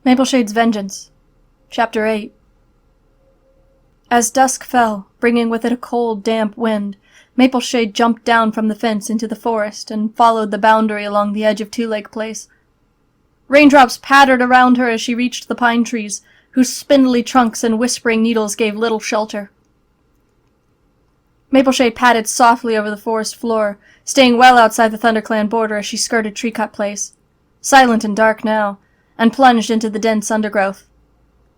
Mapleshade's Vengeance, Chapter 8. As dusk fell, bringing with it a cold, damp wind, Mapleshade jumped down from the fence into the forest and followed the boundary along the edge of Two Lake Place. Raindrops pattered around her as she reached the pine trees, whose spindly trunks and whispering needles gave little shelter. Mapleshade padded softly over the forest floor, staying well outside the ThunderClan border as she skirted Treecut Place, silent and dark now, and plunged into the dense undergrowth.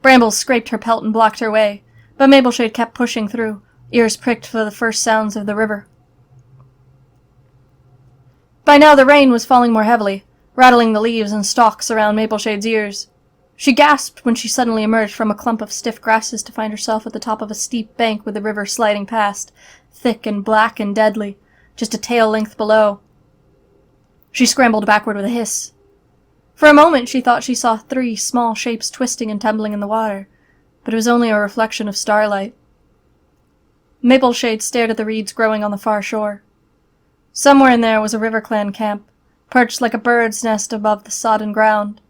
Brambles scraped her pelt and blocked her way, but Mapleshade kept pushing through, ears pricked for the first sounds of the river. By now the rain was falling more heavily, rattling the leaves and stalks around Mapleshade's ears. She gasped when she suddenly emerged from a clump of stiff grasses to find herself at the top of a steep bank with the river sliding past, thick and black and deadly, just a tail length below. She scrambled backward with a hiss. For a moment she thought she saw 3 small shapes twisting and tumbling in the water, but it was only a reflection of starlight. Mapleshade stared at the reeds growing on the far shore. Somewhere in there was a RiverClan camp, perched like a bird's nest above the sodden ground.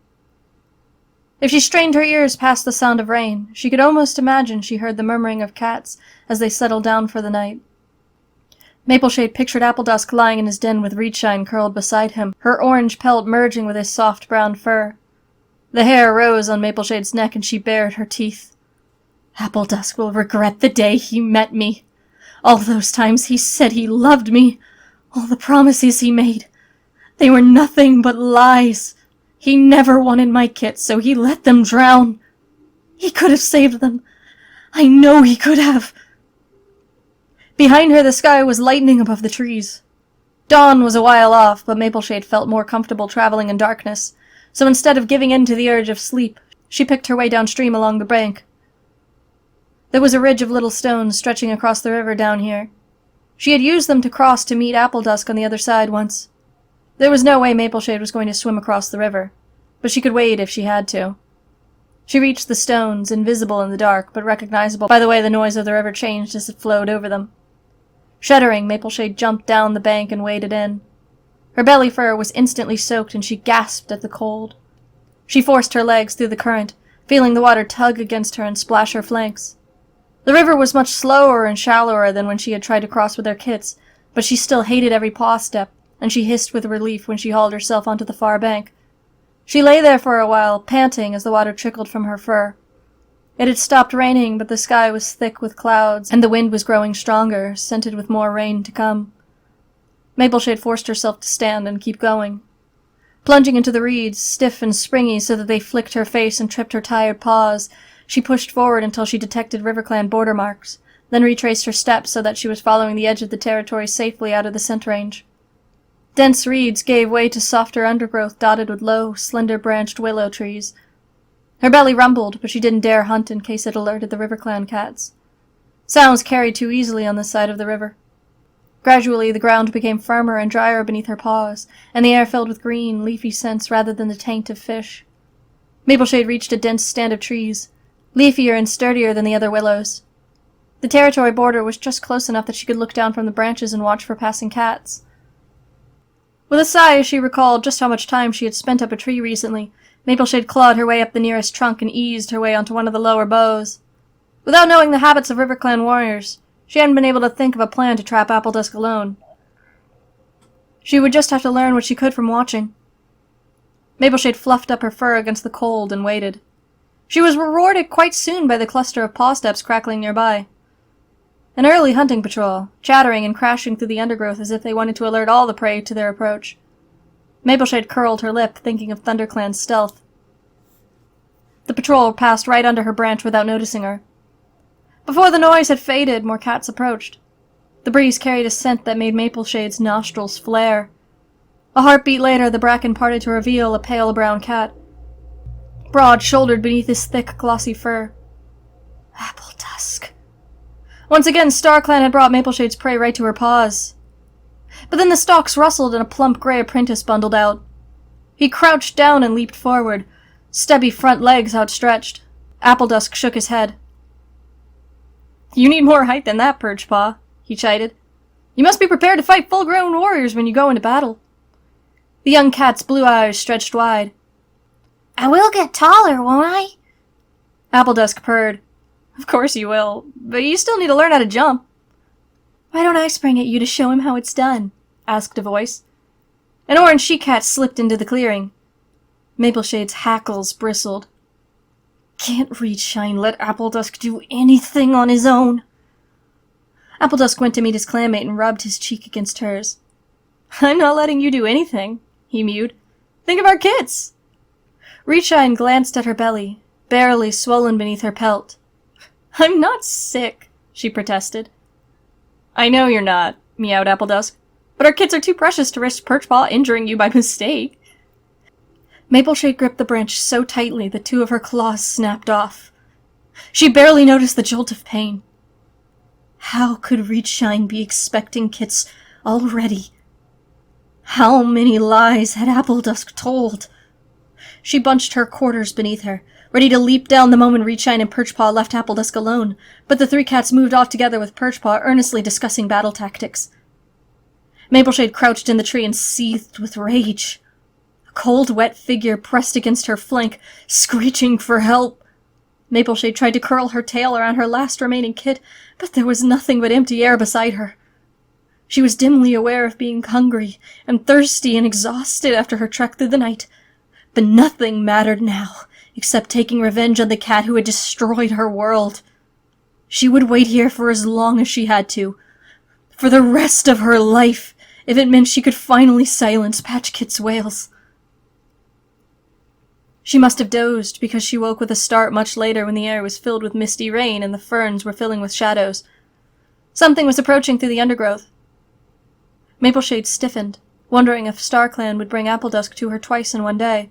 If she strained her ears past the sound of rain, she could almost imagine she heard the murmuring of cats as they settled down for the night. Mapleshade pictured Appledusk lying in his den with Reedshine curled beside him, her orange pelt merging with his soft brown fur. The hair rose on Mapleshade's neck and she bared her teeth. Appledusk will regret the day he met me. All those times he said he loved me. All the promises he made. They were nothing but lies. He never wanted my kits, so he let them drown. He could have saved them. I know he could have. Behind her the sky was lightening above the trees. Dawn was a while off, but Mapleshade felt more comfortable traveling in darkness, so instead of giving in to the urge of sleep, she picked her way downstream along the bank. There was a ridge of little stones stretching across the river down here. She had used them to cross to meet Appledusk on the other side once. There was no way Mapleshade was going to swim across the river, but she could wade if she had to. She reached the stones, invisible in the dark, but recognizable by the way the noise of the river changed as it flowed over them. Shuddering, Mapleshade jumped down the bank and waded in. Her belly fur was instantly soaked and she gasped at the cold. She forced her legs through the current, feeling the water tug against her and splash her flanks. The river was much slower and shallower than when she had tried to cross with her kits, but she still hated every paw step, and she hissed with relief when she hauled herself onto the far bank. She lay there for a while, panting as the water trickled from her fur. It had stopped raining, but the sky was thick with clouds, and the wind was growing stronger, scented with more rain to come. Mapleshade forced herself to stand and keep going. Plunging into the reeds, stiff and springy so that they flicked her face and tripped her tired paws, she pushed forward until she detected RiverClan border marks, then retraced her steps so that she was following the edge of the territory safely out of the scent range. Dense reeds gave way to softer undergrowth dotted with low, slender-branched willow trees. Her belly rumbled, but she didn't dare hunt in case it alerted the RiverClan cats. Sounds carried too easily on this side of the river. Gradually, the ground became firmer and drier beneath her paws, and the air filled with green, leafy scents rather than the taint of fish. Mapleshade reached a dense stand of trees, leafier and sturdier than the other willows. The territory border was just close enough that she could look down from the branches and watch for passing cats. With a sigh as she recalled just how much time she had spent up a tree recently, Mapleshade clawed her way up the nearest trunk and eased her way onto one of the lower boughs. Without knowing the habits of RiverClan warriors, she hadn't been able to think of a plan to trap Appledusk alone. She would just have to learn what she could from watching. Mapleshade fluffed up her fur against the cold and waited. She was rewarded quite soon by the cluster of paw steps crackling nearby. An early hunting patrol, chattering and crashing through the undergrowth as if they wanted to alert all the prey to their approach. Mapleshade curled her lip, thinking of ThunderClan's stealth. The patrol passed right under her branch without noticing her. Before the noise had faded, more cats approached. The breeze carried a scent that made Mapleshade's nostrils flare. A heartbeat later, the bracken parted to reveal a pale brown cat, broad-shouldered beneath his thick, glossy fur. Appledusk. Once again, StarClan had brought Mapleshade's prey right to her paws. But then the stalks rustled and a plump gray apprentice bundled out. He crouched down and leaped forward, stubby front legs outstretched. Appledusk shook his head. "You need more height than that, Perchpaw," he chided. "You must be prepared to fight full-grown warriors when you go into battle." The young cat's blue eyes stretched wide. I will get taller, won't I? Appledusk purred. Of course you will, but you still need to learn how to jump. Why don't I spring at you to show him how it's done? Asked a voice. An orange she-cat slipped into the clearing. Mapleshade's hackles bristled. Can't Reedshine let Appledusk do anything on his own? Appledusk went to meet his clanmate and rubbed his cheek against hers. I'm not letting you do anything, he mewed. Think of our kids. Reedshine glanced at her belly, barely swollen beneath her pelt. I'm not sick, she protested. I know you're not, meowed Appledusk, but our kids are too precious to risk Perchpaw injuring you by mistake. Mapleshade gripped the branch so tightly that 2 of her claws snapped off. She barely noticed the jolt of pain. How could Reedshine be expecting kits already? How many lies had Appledusk told? She bunched her quarters beneath her, ready to leap down the moment Reedshine and Perchpaw left Appledusk alone, but the 3 cats moved off together with Perchpaw earnestly discussing battle tactics. Mapleshade crouched in the tree and seethed with rage. A cold, wet figure pressed against her flank, screeching for help. Mapleshade tried to curl her tail around her last remaining kit, but there was nothing but empty air beside her. She was dimly aware of being hungry and thirsty and exhausted after her trek through the night, but nothing mattered now except taking revenge on the cat who had destroyed her world. She would wait here for as long as she had to, for the rest of her life, if it meant she could finally silence Patch Kit's wails. She must have dozed, because she woke with a start much later when the air was filled with misty rain and the ferns were filling with shadows. Something was approaching through the undergrowth. Mapleshade stiffened, wondering if StarClan would bring Appledusk to her twice in one day.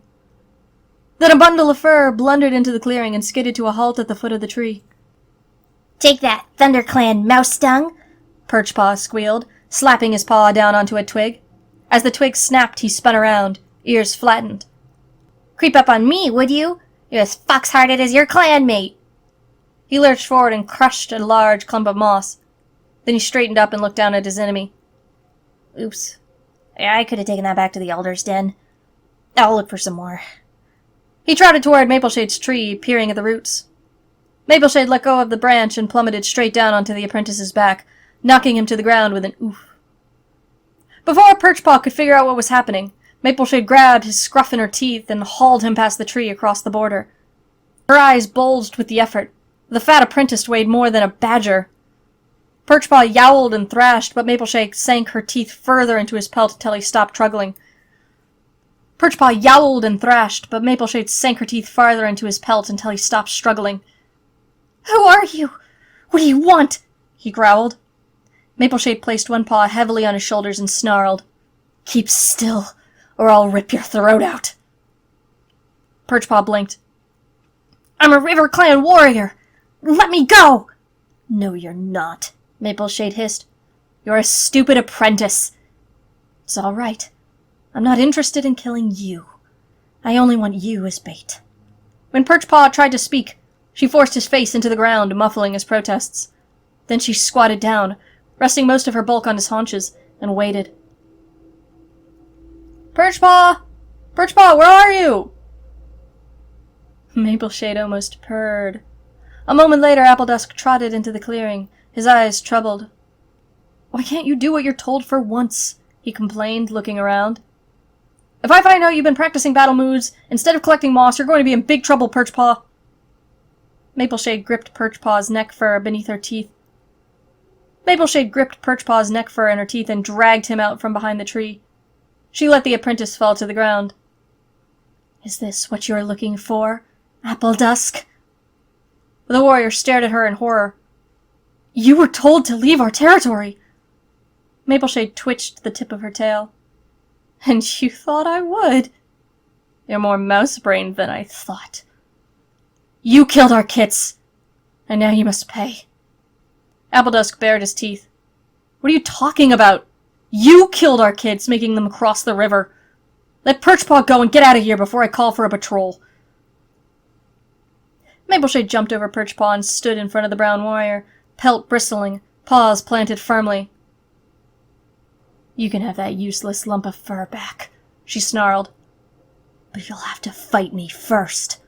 Then a bundle of fur blundered into the clearing and skidded to a halt at the foot of the tree. Take that, ThunderClan mouse-dung! Perchpaw squealed, slapping his paw down onto a twig. As the twig snapped, he spun around, ears flattened. Creep up on me, would you? You're as fox-hearted as your clanmate! He lurched forward and crushed a large clump of moss. Then he straightened up and looked down at his enemy. Oops. I could have taken that back to the Elder's Den. I'll look for some more. He trotted toward Mapleshade's tree, peering at the roots. Mapleshade let go of the branch and plummeted straight down onto the apprentice's back, knocking him to the ground with an oof. Before Perchpaw could figure out what was happening, Mapleshade grabbed his scruff in her teeth and hauled him past the tree across the border. Her eyes bulged with the effort. The fat apprentice weighed more than a badger. Perchpaw yowled and thrashed, but Mapleshade sank her teeth further into his pelt until he stopped struggling. Perchpaw yowled and thrashed, but Mapleshade sank her teeth farther into his pelt until he stopped struggling. "Who are you? What do you want?" he growled. Mapleshade placed one paw heavily on his shoulders and snarled, "Keep still, or I'll rip your throat out." Perchpaw blinked. "I'm a RiverClan warrior! Let me go!" "No, you're not," Mapleshade hissed. "You're a stupid apprentice." "It's all right. I'm not interested in killing you. I only want you as bait." When Perchpaw tried to speak, she forced his face into the ground, muffling his protests. Then she squatted down, resting most of her bulk on his haunches, and waited. "Perchpaw! Perchpaw, where are you?" Mapleshade almost purred. A moment later, Appledusk trotted into the clearing, his eyes troubled. "Why can't you do what you're told for once?" he complained, looking around. "If I find out you've been practicing battle moves instead of collecting moss, you're going to be in big trouble, Perchpaw." Mapleshade gripped Perchpaw's neck fur beneath her teeth. Mapleshade gripped Perchpaw's neck fur in her teeth and dragged him out from behind the tree. She let the apprentice fall to the ground. "Is this what you're looking for, Appledusk?" The warrior stared at her in horror. "You were told to leave our territory!" Mapleshade twitched the tip of her tail. "And you thought I would? You're more mouse-brained than I thought. You killed our kits, and now you must pay." Appledusk bared his teeth. "What are you talking about? You killed our kids, making them cross the river. Let Perchpaw go and get out of here before I call for a patrol." Mapleshade jumped over Perchpaw and stood in front of the brown warrior, pelt bristling, paws planted firmly. "You can have that useless lump of fur back," she snarled. But you'll have to fight me first.